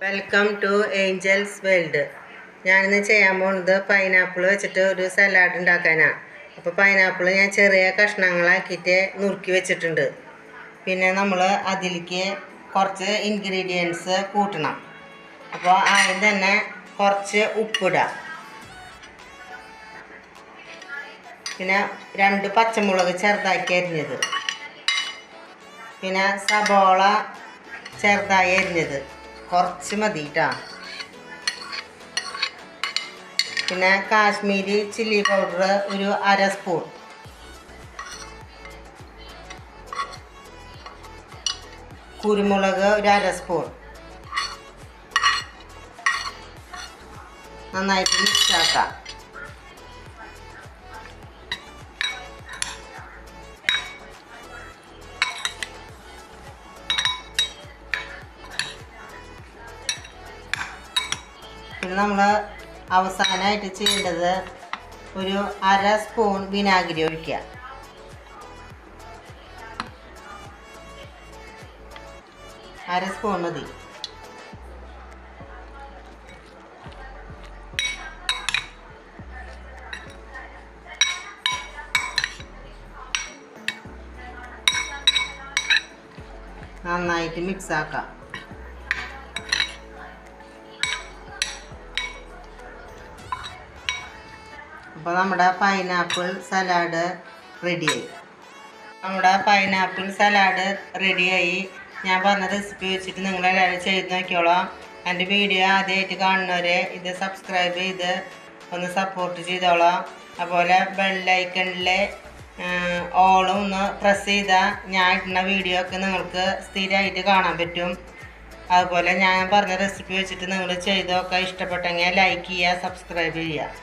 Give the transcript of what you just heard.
Welcome to Angeles world. ഞാനിന്ന് ചെയ്യാൻ പോകുന്നത് പൈനാപ്പിൾ വെച്ചിട്ട് ഒരു സലാഡ് ഉണ്ടാക്കാനാണ്. അപ്പോൾ പൈനാപ്പിൾ ഞാൻ ചെറിയ കഷ്ണങ്ങളാക്കിയിട്ട് നുറുക്കി വെച്ചിട്ടുണ്ട്. പിന്നെ നമ്മൾ അതിലേക്ക് കുറച്ച് ഇൻഗ്രീഡിയൻസ് കൂട്ടണം. അപ്പോൾ ആദ്യം തന്നെ കുറച്ച് ഉപ്പിടാം. പിന്നെ 2 പച്ചമുളക് ചെറുതാക്കി അരിഞ്ഞത്, പിന്നെ സബോള ചെറുതായി അരിഞ്ഞത് കുറച്ച് മതി കേട്ടോ. പിന്നെ കാശ്മീരി ചില്ലി പൗഡർ ഒരു 1/2 സ്പൂൺ, കുരുമുളക് ഒരു 1/2 സ്പൂൺ. നന്നായിട്ട് മിക്സ് ആക്കാം. പിന്നെ നമ്മൾ അവസാനമായിട്ട് ചെയ്യേണ്ടത് ഒരു 1/2 സ്പൂൺ വിനാഗിരി ഒഴിക്കുക. അര സ്പൂൺ മതി. നന്നായിട്ട് മിക്സ് ആക്കാം. അപ്പോൾ നമ്മുടെ പൈനാപ്പിൾ സലാഡ് റെഡിയായി. ഞാൻ പറഞ്ഞ റെസിപ്പി വെച്ചിട്ട് നിങ്ങളെല്ലാവരും ചെയ്ത് നോക്കിയോളാം. എൻ്റെ വീഡിയോ ആദ്യമായിട്ട് കാണുന്നവരെ ഇത് സബ്സ്ക്രൈബ് ചെയ്ത് ഒന്ന് സപ്പോർട്ട് ചെയ്തോളാം. അതുപോലെ ബെല്ലൈക്കണിലെ ഓളും ഒന്ന് പ്രസ് ചെയ്താൽ ഞാൻ ഇടുന്ന വീഡിയോ ഒക്കെ നിങ്ങൾക്ക് സ്ഥിരമായിട്ട് കാണാൻ പറ്റും. അതുപോലെ ഞാൻ പറഞ്ഞ റെസിപ്പി വെച്ചിട്ട് നിങ്ങൾ ചെയ്തൊക്കെ ഇഷ്ടപ്പെട്ടെങ്കിൽ ലൈക്ക് ചെയ്യുക, സബ്സ്ക്രൈബ് ചെയ്യുക.